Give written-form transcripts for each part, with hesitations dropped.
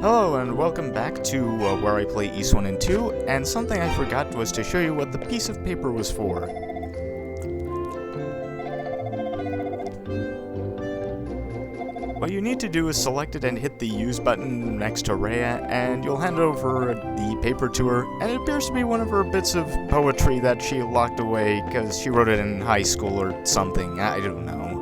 Hello and welcome back to where I play East 1 and 2, and something I forgot was to show you what the piece of paper was for. What you need to do is select it and hit the use button next to Rhea, and you'll hand over the paper to her, and it appears to be one of her bits of poetry that she locked away because she wrote it in high school or something, I don't know.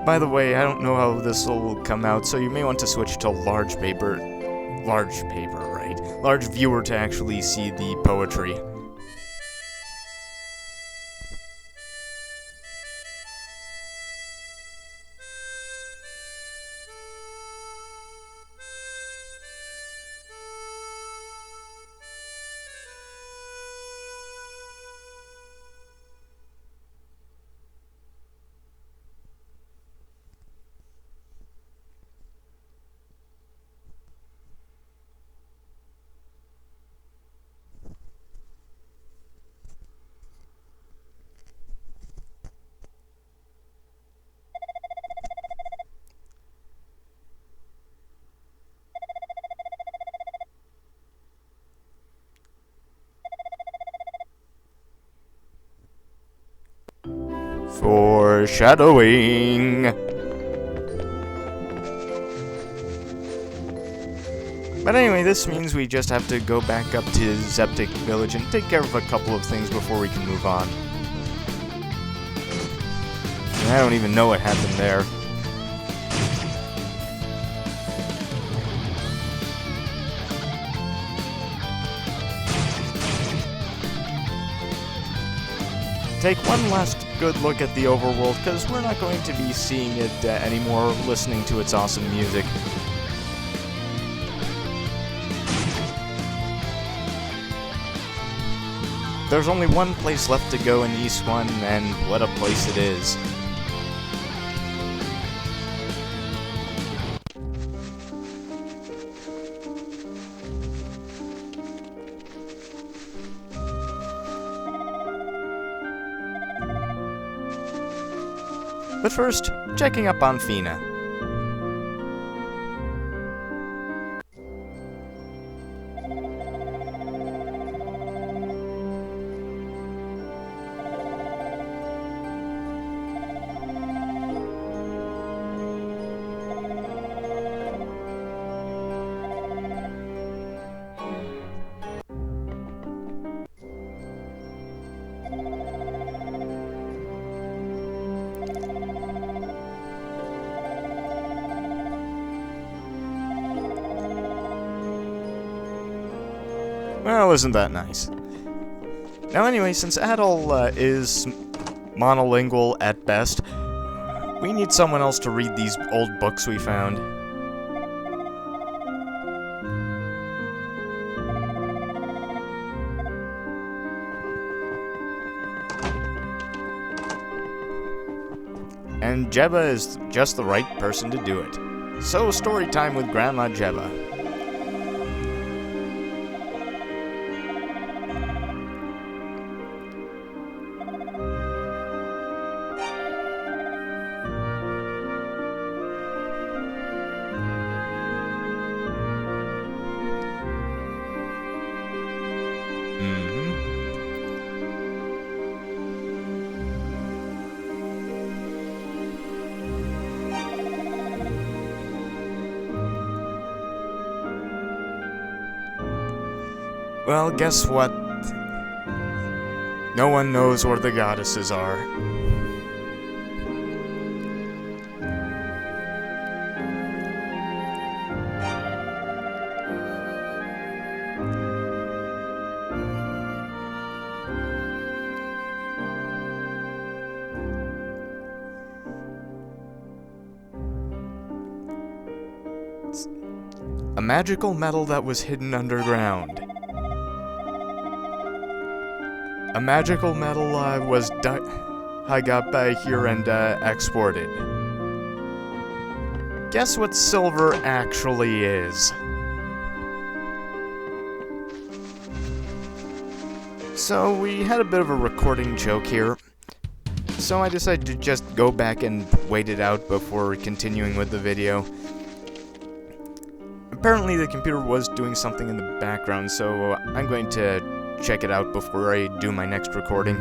By the way, I don't know how this will come out, so you may want to switch to large paper, right? Large viewer to actually see the poetry. Foreshadowing. But anyway, this means we just have to go back up to Zeptic Village and take care of a couple of things before we can move on. And I don't even know what happened there. Take one last good look at the overworld, because we're not going to be seeing it anymore, listening to its awesome music. There's only one place left to go in East 1, and what a place it is. But first, checking up on Fina. Well, isn't that nice? Now anyway, since Adol is monolingual at best, we need someone else to read these old books we found. And Jeba is just the right person to do it. So, story time with Grandma Jeba. Well, guess what? No one knows where the goddesses are. It's a magical metal that was hidden underground. A magical metal I got by here and exported. Guess what silver actually is? So we had a bit of a recording joke here. So I decided to just go back and wait it out before continuing with the video. Apparently the computer was doing something in the background, so I'm going to check it out before I do my next recording.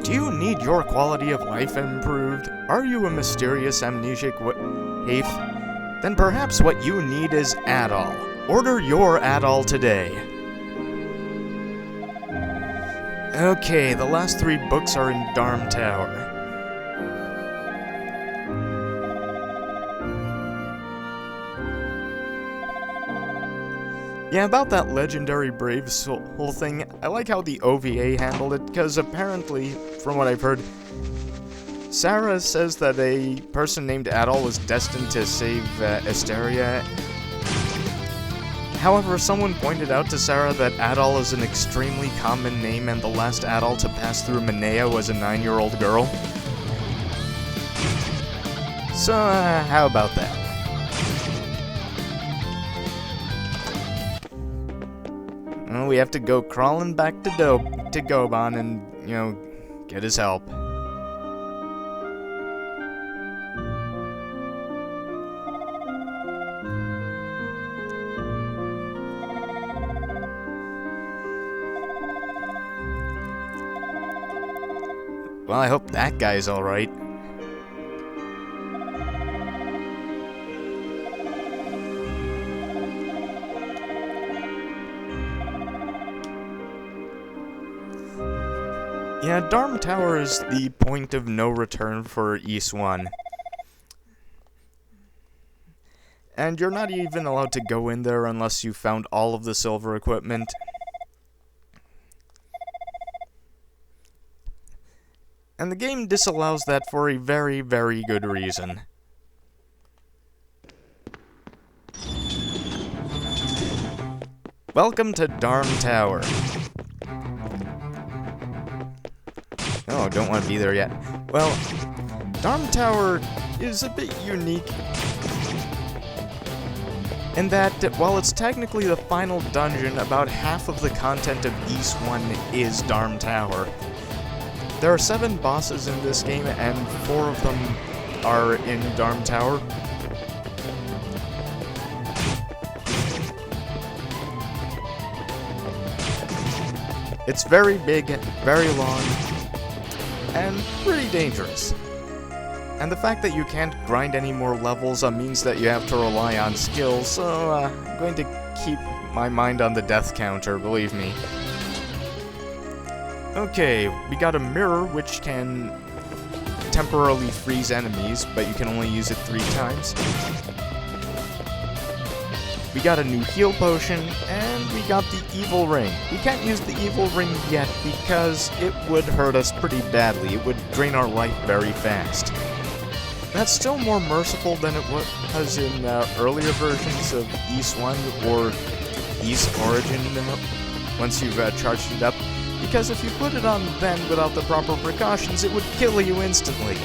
Do you need your quality of life improved? Are you a mysterious amnesiac waif? Then perhaps what you need is Adol. Order your Adol today. Okay, the last 3 books are in Darm Tower. Yeah, about that legendary brave soul thing, I like how the OVA handled it, because apparently, from what I've heard, Sarah says that a person named Adol was destined to save Asteria. However, someone pointed out to Sarah that Adol is an extremely common name, and the last Adol to pass through Minea was a 9-year-old girl. So, how about that? Well, we have to go crawling back to Goban and, get his help. Well, I hope that guy's alright. Yeah, Darm Tower is the point of no return for East 1. And you're not even allowed to go in there unless you found all of the silver equipment. And the game disallows that for a very, very good reason. Welcome to Darm Tower. Oh, don't want to be there yet. Well, Darm Tower is a bit unique in that, while it's technically the final dungeon, about half of the content of East 1 is Darm Tower. There are 7 bosses in this game, and 4 of them are in Darm Tower. It's very big, very long, and pretty dangerous. And the fact that you can't grind any more levels means that you have to rely on skill, so I'm going to keep my mind on the death counter, believe me. Okay, we got a mirror which can temporarily freeze enemies, but you can only use it 3 times. We got a new heal potion, and we got the evil ring. We can't use the evil ring yet because it would hurt us pretty badly. It would drain our life very fast. That's still more merciful than it was in earlier versions of East 1 or East Origin once you've charged it up, because if you put it on then without the proper precautions, it would kill you instantly.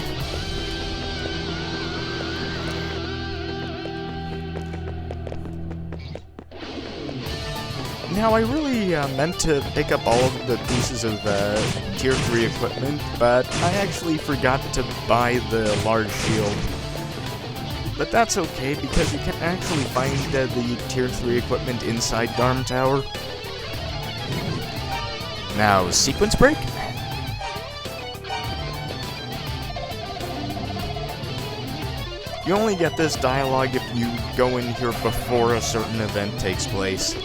Now, I really meant to pick up all of the pieces of Tier 3 equipment, but I actually forgot to buy the large shield. But that's okay, because you can actually find the Tier 3 equipment inside Darm Tower. Now, sequence break? You only get this dialogue if you go in here before a certain event takes place.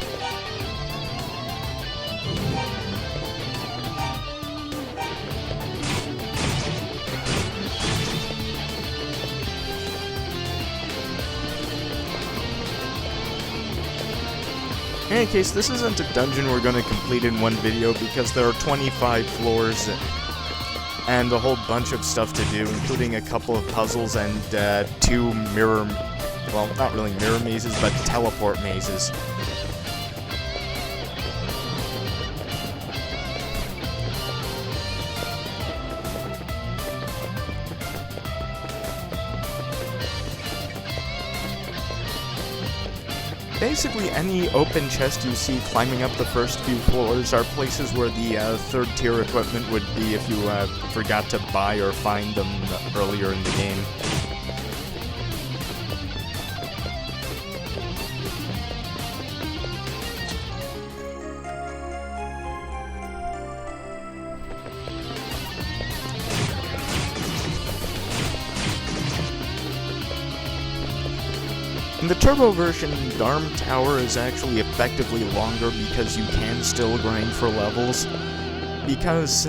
In any case, this isn't a dungeon we're going to complete in one video because there are 25 floors, and a whole bunch of stuff to do, including a couple of puzzles and 2 mirror, well, not really mirror mazes, but teleport mazes. Basically, any open chest you see climbing up the first few floors are places where the third-tier equipment would be if you forgot to buy or find them earlier in the game. In the turbo version, Darm Tower is actually effectively longer because you can still grind for levels. Because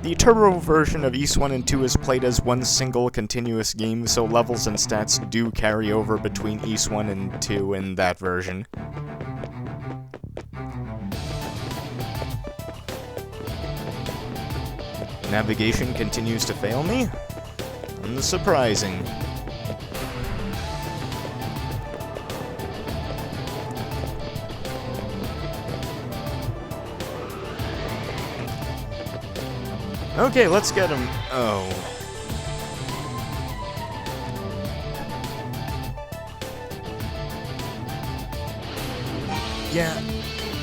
the turbo version of Ys 1 and 2 is played as one single continuous game, so levels and stats do carry over between Ys 1 and 2 in that version. Navigation continues to fail me. Unsurprising. Okay, let's get him. Oh. Yeah,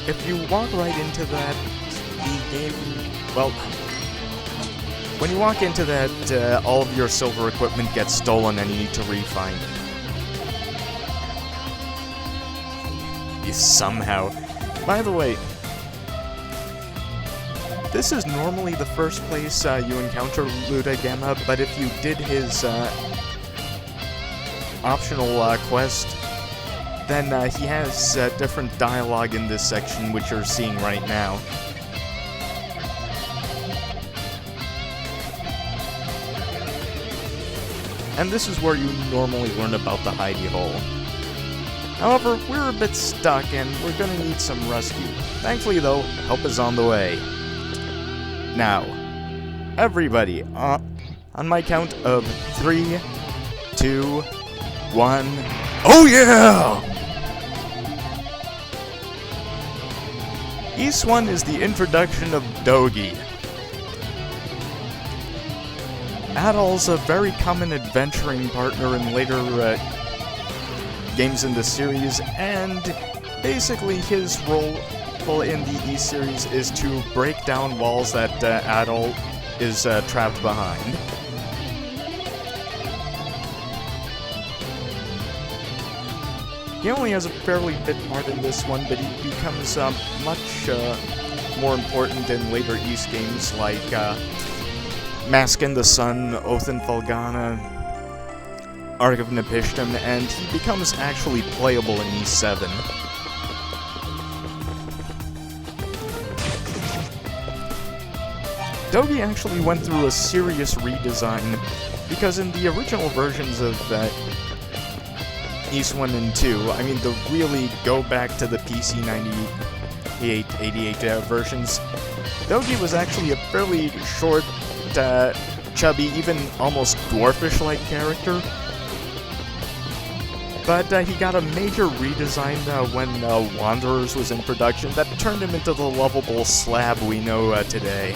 if you walk right into that, the game... Well, when you walk into that, all of your silver equipment gets stolen and you need to re-find it. Somehow. By the way, this is normally the first place you encounter Luda Gamma, but if you did his optional quest, then he has different dialogue in this section, which you're seeing right now. And this is where you normally learn about the hidey hole. However, we're a bit stuck, and we're gonna need some rescue. Thankfully, though, help is on the way. Now, everybody, on my count of 3, 2, 1, oh yeah! Ys 1 is the introduction of Dogi. Adol's a very common adventuring partner in later games in the series, and basically his role in the Ys series is to break down walls that Adol is trapped behind. He only has a fairly bit part in this one, but he becomes much more important in later Ys games like Mask in the Sun, Oath in Felghana, Ark of Nepishtim, and he becomes actually playable in Ys 7. Dogi actually went through a serious redesign, because in the original versions of Ys 1 and 2, I mean, the really go back to the PC 98, 88 versions, Dogi was actually a fairly short, chubby, even almost dwarfish-like character. But he got a major redesign when Wanderers was in production that turned him into the lovable slab we know today.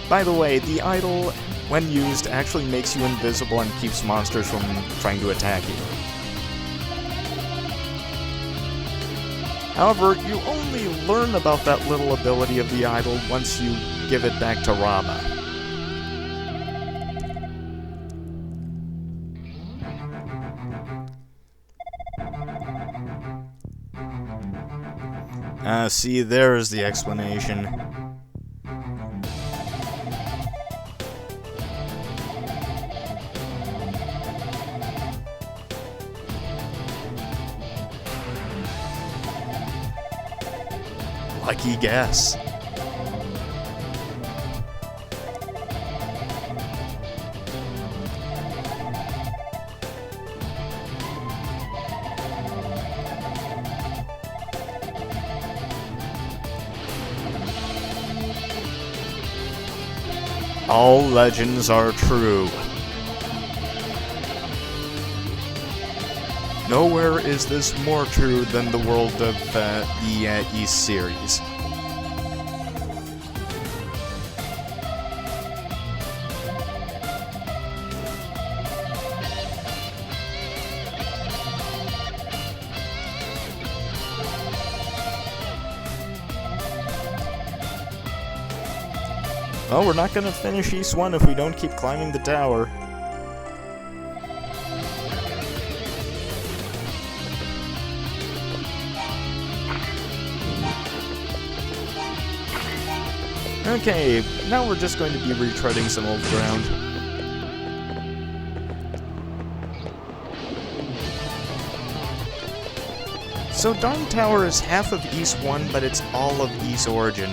By the way, the idol, when used, actually makes you invisible and keeps monsters from trying to attack you. However, you only learn about that little ability of the idol once you give it back to Rama. See, there's the explanation. Lucky guess. All legends are true. Nowhere is this more true than the world of the East series. Well, we're not gonna finish East 1 if we don't keep climbing the tower. Okay, now we're just going to be retreading some old ground. So Darn Tower is half of East 1, but it's all of East Origin.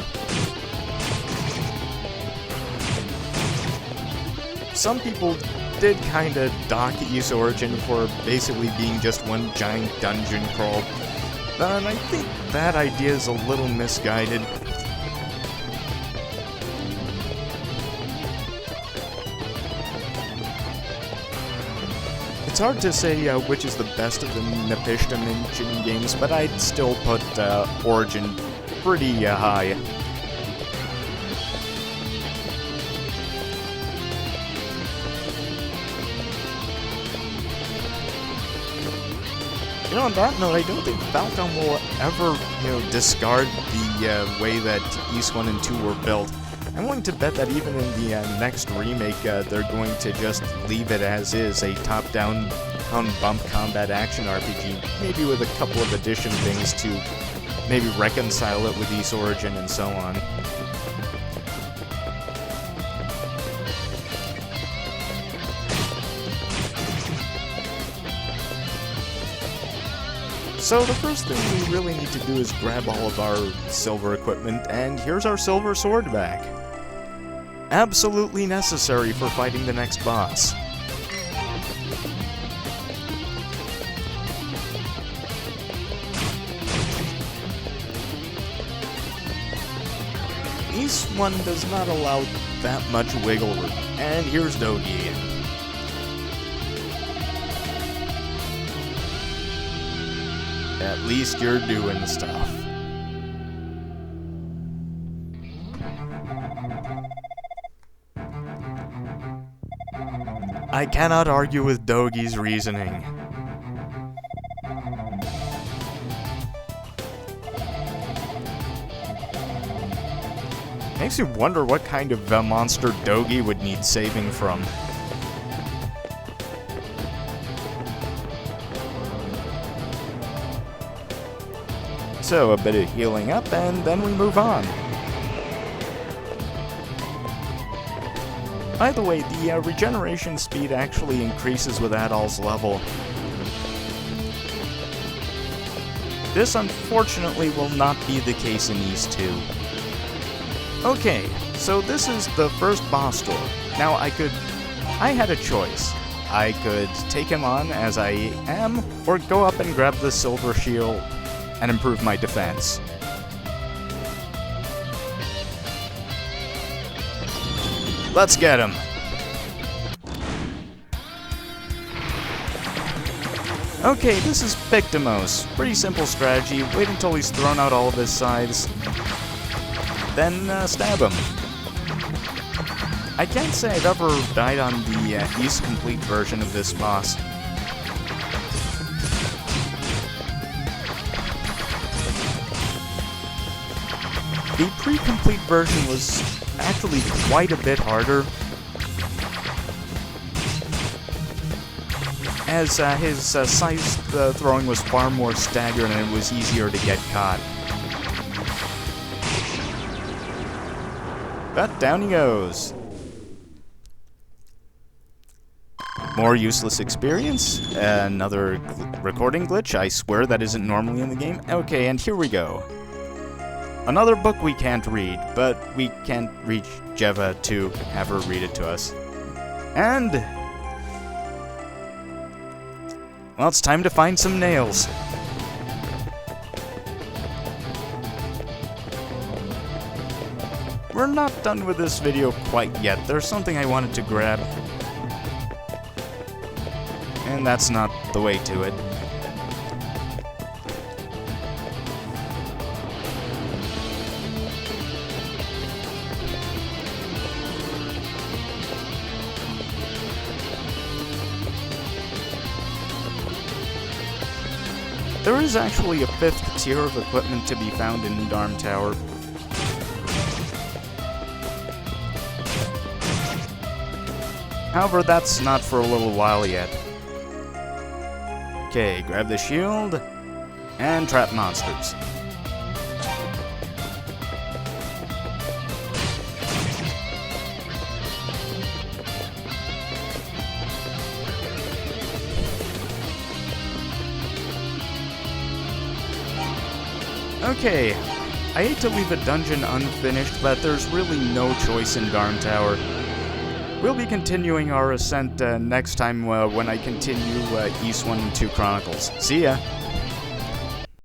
Some people did kinda dock East Origin for basically being just one giant dungeon crawl, and I think that idea is a little misguided. It's hard to say which is the best of the Nepishtim engine games, but I'd still put Origin pretty high. You know, on that note, I don't think Falcon will ever, discard the way that East 1 and 2 were built. I'm willing to bet that even in the next remake, they're going to just leave it as is, a top-down, bump combat action RPG, maybe with a couple of addition things to maybe reconcile it with East Origin and so on. So the first thing we really need to do is grab all of our silver equipment, and here's our silver sword back. Absolutely necessary for fighting the next boss. East 1 does not allow that much wiggle room, and here's Dogi. At least you're doing stuff. I cannot argue with Dogi's reasoning. Makes you wonder what kind of monster Dogi would need saving from. So, a bit of healing up, and then we move on. By the way, the regeneration speed actually increases with Adol's level. This, unfortunately, will not be the case in East 2. Okay, so this is the first boss door. Now, I had a choice. I could take him on as I am, or go up and grab the silver shield and improve my defense. Let's get him! Okay, this is Pictimos. Pretty simple strategy. Wait until he's thrown out all of his scythes, then stab him. I can't say I've ever died on the East Complete version of this boss. The pre-complete version was actually quite a bit harder, as his scythe throwing was far more staggered and it was easier to get caught. But down he goes. More useless experience, another recording glitch, I swear that isn't normally in the game. Okay, and here we go. Another book we can't read, but we can't reach Jeva to have her read it to us. And... well, it's time to find some nails. we're not done with this video quite yet. There's something I wanted to grab. And that's not the way to it. There is actually a 5th tier of equipment to be found in Darm Tower. However, that's not for a little while yet. Okay, grab the shield, and trap monsters. Okay, I hate to leave a dungeon unfinished, but there's really no choice in Darm Tower. We'll be continuing our ascent next time when I continue East 1 and 2 Chronicles. See ya!